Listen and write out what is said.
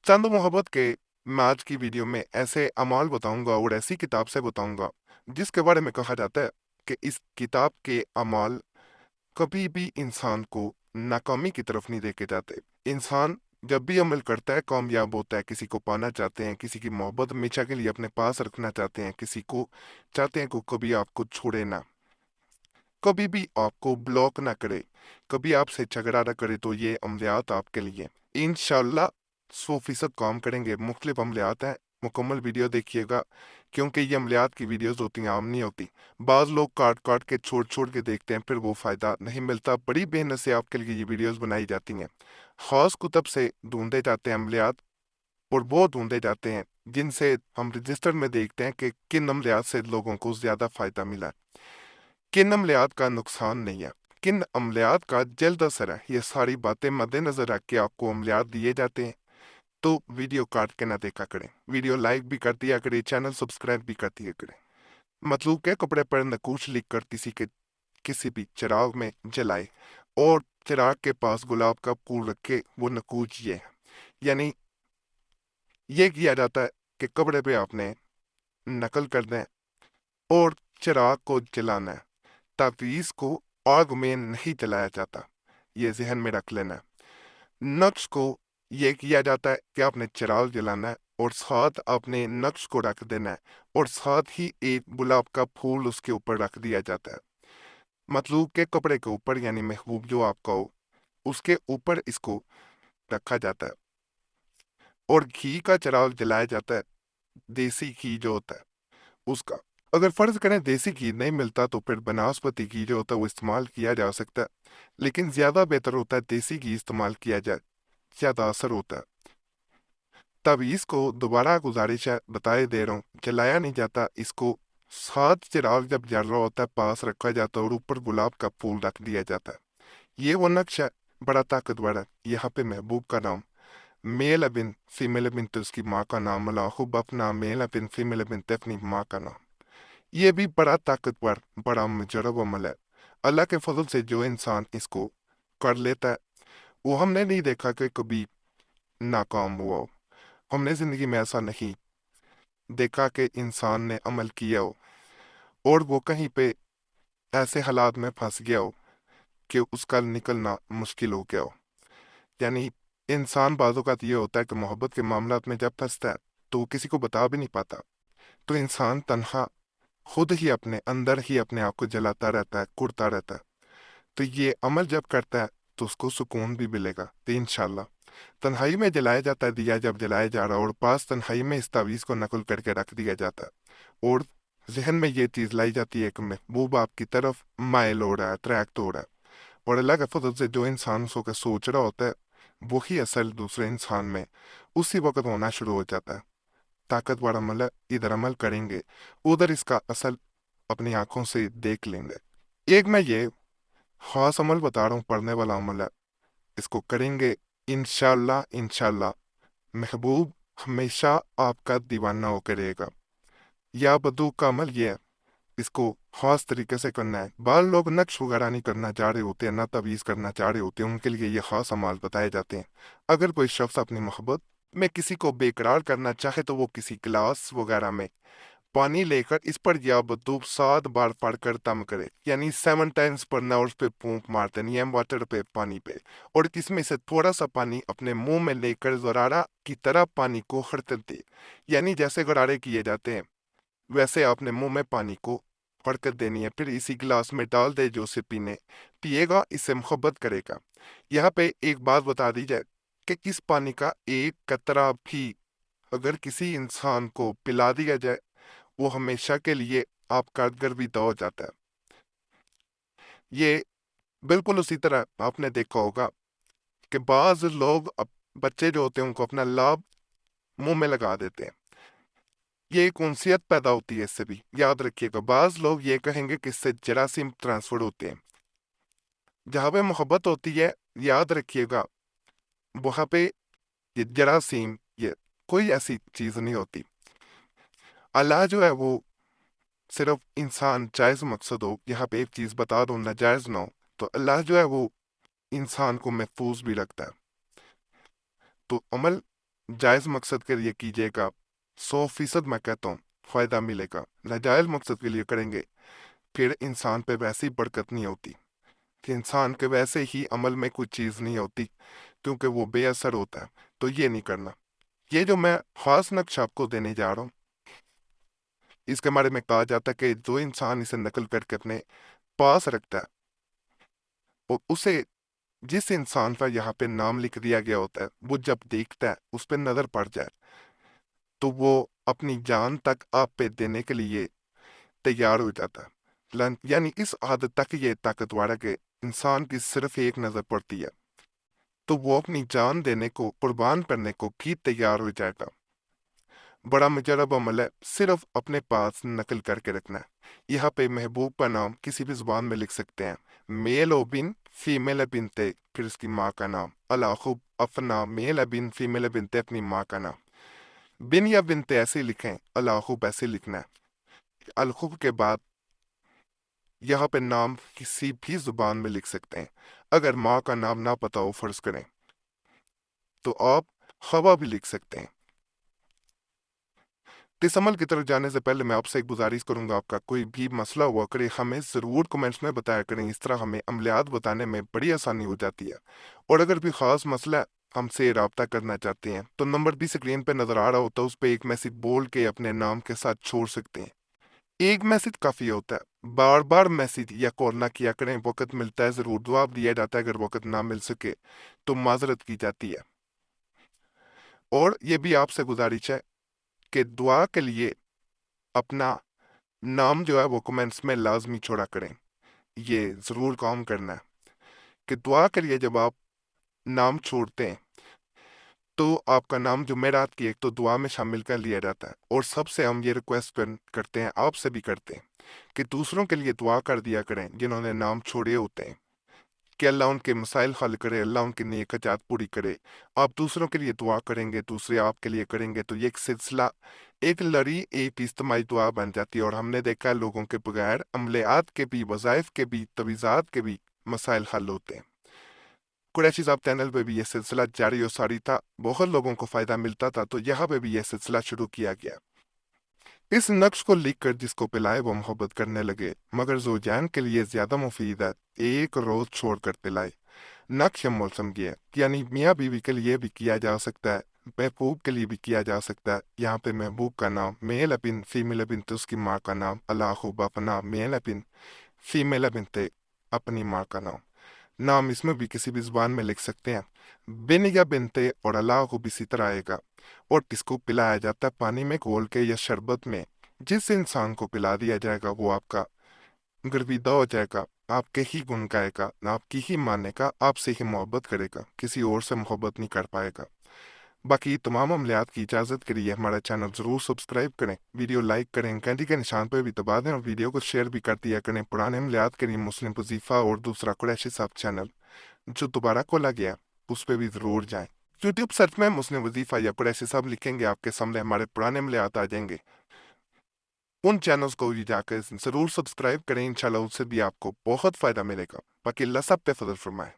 चंद मोहब्बत के मैं आज की वीडियो में ऐसे अमाल बताऊंगा और ऐसी किताब से बताऊंगा जिसके बारे में कहा जाता है कि इस किताब के अमाल कभी भी इंसान को नाकामी की तरफ नहीं लेके जाते। इंसान जब भी अमल करता है कामयाब होता है। किसी को पाना चाहते हैं, किसी की मोहब्बत हमेशा के लिए अपने पास रखना चाहते हैं, किसी को चाहते हैं कि कभी आपको छोड़े ना, कभी भी आपको ब्लॉक ना करे, कभी आपसे झगड़ा ना करे, तो ये अमलियात आपके लिए इंशाल्लाह 100% काम करेंगे। मुख्तलिफ अमलियात हैं, मुकम्मल वीडियो देखिएगा क्योंकि ये अमलियात की वीडियोस होती हैं, आम नहीं होती। बाज़ लोग काट काट के छोड़ छोड़ के देखते हैं, फिर वो फ़ायदा नहीं मिलता। बड़ी मेहनत से आपके लिए ये वीडियोस बनाई जाती हैं, ख़ास कुतब से ढूंढे जाते हैं अमलियात, और वो ढूंढे जाते हैं जिनसे हम रजिस्टर में देखते हैं कि किन अमलियात से लोगों को ज़्यादा फ़ायदा मिला है, किन अमलियात का नुकसान नहीं है, किन अमलियात का जल्द असर है। ये सारी बातें मद्देनजर रख के आपको अमलियात दिए जाते हैं। तो वीडियो काट के ना देखा करें, वीडियो लाइक भी कर दिया करें, चैनल सब्सक्राइब भी कर दिया करें। मतलब के कपड़े पर नकूश लिख कर किसी भी चिराग में जलाए और चिराग के पास गुलाब का फूल रखे, वो नकूश ये है। यानी ये किया जाता है कि कपड़े पे आपने नकल कर दें और चिराग को जलाना है। तावीज़ को आग में नहीं जलाया जाता, ये जहन में रख लेना है। नक्श को ये किया जाता है कि आपने चिराग जलाना है और साथ आपने नक्श को रख देना है, और साथ ही एक गुलाब का फूल उसके ऊपर रख दिया जाता है। मतलूब के कपड़े के ऊपर, यानी महबूब जो आपका हो उसके ऊपर इसको रखा जाता है। और घी का चिराग जलाया जाता है, देसी घी जो होता है उसका। अगर फर्ज करें देसी घी नहीं मिलता तो फिर बनस्पति घी जो होता है वो इस्तेमाल किया जा सकता है, लेकिन ज्यादा बेहतर होता है देसी घी इस्तेमाल किया जाए, ज्यादा असर होता है। तावीज़ को दोबारा गुजारिश है, बताए दे रहा हूँ, जलाया नहीं जाता इसको। सात चिराग जब जल रहा होता है पास रखा जाता है और ऊपर गुलाब का फूल रख दिया जाता है। ये वो नक्श है, बड़ा ताकतवर है। यहाँ पे महबूब का नाम, मेल बिन फीमेल बिन तो उसकी माँ का नाम, अलाहुब अपना मेल बिन फीमेल बिन तो अपनी माँ का नाम। ये भी बड़ा ताकतवर, बड़ा मुजरब अमल है। अल्लाह के फजल से जो इंसान इसको कर लेता है वो हमने नहीं देखा कि कभी नाकाम हुआ हो। हमने जिंदगी में ऐसा नहीं देखा कि इंसान ने अमल किया हो और वो कहीं पे ऐसे हालात में फंस गया हो कि उसका निकलना मुश्किल हो गया हो। यानी इंसान बाज़ों का ये होता है कि मोहब्बत के मामलात में जब फंसता है तो वो किसी को बता भी नहीं पाता, तो इंसान तन्हा खुद ही अपने अंदर ही अपने आप को जलाता रहता है, कुड़ता रहता है। तो ये अमल जब करता है तो उसको सुकून भी मिलेगा। तो इंशाल्लाह तन्हाई में जलाया जाता है दिया, जब जलाया जा रहा है और पास तन्हाई में इस तावीज़ को नकल करके रख दिया जाता है और जहन में ये चीज़ लाई जाती है कि महबूब आपकी तरफ मायल हो रहा है, अट्रैक्ट हो रहा है। और अल्लाह के फजल से जो इंसान सो के सोच रहा होता है वही असल दूसरे इंसान में उसी वक्त होना शुरू हो जाता है। ताकतवर अमल है, इधर अमल करेंगे उधर इसका असल अपनी आंखों से देख लेंगे। एक मैं ये खास अमल बता रहा हूँ, पढ़ने वाला अमल है, इसको करेंगे इंशाल्लाह इंशाल्लाह महबूब हमेशा आपका दीवाना होकर रहेगा। या बदू का अमल ये है, इसको खास तरीके से करना है। बाल लोग नक्श वगैरह नहीं करना चाह रहे होते हैं, ना तवीज़ करना चाह रहे होते हैं, उनके लिए ये खास अमाल बताए जाते हैं। अगर कोई शख्स अपनी मोहब्बत में किसी को बेकरार करना चाहे तो वो किसी गिलास वगैरह में पानी लेकर इस पर या बदूब 7 बार पढ़कर दम करे, यानी 7 टाइम्स पढ़ना और उस पे फूंक मारते, नियम वाटर पे पानी पे, और इसमें से थोड़ा सा पानी अपने मुंह में लेकर गरारा की तरह पानी को हड़ते दे। यानी जैसे गरारे किए जाते हैं वैसे आपने मुंह में पानी को हरकत देनी है, फिर इसी गिलास में डाल दे, जो उसे पिएगा इससे मोहब्बत करेगा। यहाँ पे एक बात बता दी जाए कि इस पानी का एक कतरा भी अगर किसी इंसान को पिला दिया जाए वो हमेशा के लिए आपका गर्विदा हो जाता है। ये बिल्कुल उसी तरह आपने देखा होगा कि बाज लोग बच्चे जो होते हैं उनको अपना लाभ मुंह में लगा देते हैं। ये एक उनसियत पैदा होती है, इससे भी याद रखिएगा। बाज लोग ये कहेंगे कि इससे जरासीम ट्रांसफर होते हैं। जहां पे मोहब्बत होती है याद रखिएगा वहां पे ये जरासीम, ये कोई ऐसी चीज नहीं होती। अल्लाह जो है वो सिर्फ इंसान जायज मकसद हो, यहाँ पे एक चीज बता दो नाजायज ना हो, तो अल्लाह जो है वो इंसान को महफूज भी रखता है। तो अमल जायज़ मकसद के लिए कीजिएगा, 100% मैं कहता हूँ फ़ायदा मिलेगा। नाजायज़ मकसद के लिए करेंगे फिर इंसान पे वैसी बरकत नहीं होती, कि इंसान के वैसे ही अमल में कोई चीज़ नहीं होती, क्योंकि वो बेअसर होता है। तो ये नहीं करना। ये जो मैं ख़ास नक्शा आपको देने जा रहा हूँ, इसके बारे में कहा जाता है कि जो इंसान इसे नकल करके अपने पास रखता है, वो उसे जिस इंसान का यहाँ पे नाम लिख दिया गया होता है, वो जब देखता है, उस पर नज़र पड़ जाए, तो वो अपनी जान तक आप पे देने के लिए तैयार हो जाता है। यानी इस हद तक ये ताकतवर है कि इंसान की सिर्फ एक नज़र पड़ती है तो वो अपनी जान देने को, कुर्बान करने को भी तैयार हो जाएगा। बड़ा मुजरब अमल है सिर्फ अपने पास नकल करके रखना है। यहाँ पे महबूब का नाम किसी भी जुबान में लिख सकते हैं, मेल ओ बिन, फीमेल बिनते, फिर उसकी माँ का नाम, अलाखुब अपना, मेल बिन, फीमेल बिनते, अपनी माँ का नाम। बिन या बिनते ऐसे लिखें, अलाखुब ऐसे लिखना है। अलखुब के बाद यहाँ पे नाम किसी भी जुबान में लिख सकते हैं। अगर माँ का नाम ना पता हो फर्ज करें, तो आप हवा भी लिख सकते हैं। इस अमल की तरफ जाने से पहले मैं आपसे एक गुजारिश करूंगा, आपका कोई भी मसला हुआ करे हमें ज़रूर कमेंट्स में बताया करें। इस तरह हमें अमलियात बताने में बड़ी आसानी हो जाती है। और अगर भी ख़ास मसला हमसे रब्ता करना चाहते हैं तो नंबर भी स्क्रीन पर नज़र आ रहा होता है, उस पर एक मैसेज बोल के अपने नाम के साथ छोड़ सकते हैं। एक मैसेज काफ़ी होता है, बार बार मैसेज या कॉल ना किया करें। वक्त मिलता है ज़रूर जवाब दिया जाता है, अगर वक्त ना मिल सके तो माजरत की जाती है। और ये भी आपसे गुजारिश है कि दुआ के लिए अपना नाम जो है वो कमेंट्स में लाजमी छोड़ा करें। ये ज़रूर काम करना है कि दुआ के लिए जब आप नाम छोड़ते हैं तो आपका नाम जुमेरात की एक तो दुआ में शामिल कर लिया जाता है। और सबसे हम ये रिक्वेस्ट करते हैं, आपसे भी करते हैं, कि दूसरों के लिए दुआ कर दिया करें जिन्होंने नाम छोड़े होते हैं, कि अल्लाह उनके मसाइल हल करे, अल्लाह उनकी नेक हजात पूरी करे। आप दूसरों के लिए दुआ करेंगे, दूसरे आपके लिए करेंगे, तो ये एक सिलसिला, एक लड़ी, एक इज्तिमाई दुआ बन जाती है। और हमने देखा है लोगों के बगैर अमलियात के भी, वज़ाइफ के भी, तवीज़ात के भी मसाइल हल होते हैं। कुरैशी साहब चैनल पे भी ये सिलसिला जारी और सारी था, बहुत लोगों को फ़ायदा मिलता था, तो यहाँ पे भी ये सिलसिला शुरू किया गया। इस नक्श को लिख कर जिसको पिलाए वो मोहब्बत करने लगे, मगर ज़ोजान के लिए ज़्यादा मुफीद है एक रोज़ छोड़ कर पिलाए। नक्श मौसम की है, यानी मियाँ बीवी के लिए भी किया जा सकता है, महबूब के लिए भी किया जा सकता है। यहाँ पे महबूब का नाम मेल बिन, फीमेल बिन तो उसकी माँ का नाम, अलाखुब अपना, मेल बिन, फीमेल बिन ते अपनी माँ का नाम। नाम इसमें भी किसी भी जुबान में लिख सकते हैं। बिन या बिनते और अलाखुब इसी तरह आएगा। और किसको पिलाया जाता है, पानी में घोल के या शरबत में। जिस इंसान को पिला दिया जाएगा वो आपका गर्विदा हो जाएगा, आपके ही गुण गाएगा, आपकी ही मानेगा, आपसे ही मोहब्बत करेगा, किसी और से मोहब्बत नहीं कर पाएगा। बाकी तमाम अमलियात की इजाज़त के लिए हमारा चैनल ज़रूर सब्सक्राइब करें, वीडियो लाइक करें, घंटी के निशान पर भी दबा दें और वीडियो को शेयर भी कर दिया करें। पुराने अमलियात के लिए मुस्लिम वजीफ़ा और दूसरा कुरैशी साहब चैनल जो दोबारा खोला गया, उस पर भी ज़रूर जाएं। यूट्यूब सर्च में मुस्लिम वजीफ़ा या कुरैशी साहब लिखेंगे, आपके सामने हमारे पुराने अमलियात आ जाएंगे। उन चैनल्स को भी जाकर ज़रूर सब्सक्राइब करें, इंशाल्लाह उससे भी आपको बहुत फ़ायदा मिलेगा। बाकी अल्लाह सब पे फजल फरमाए।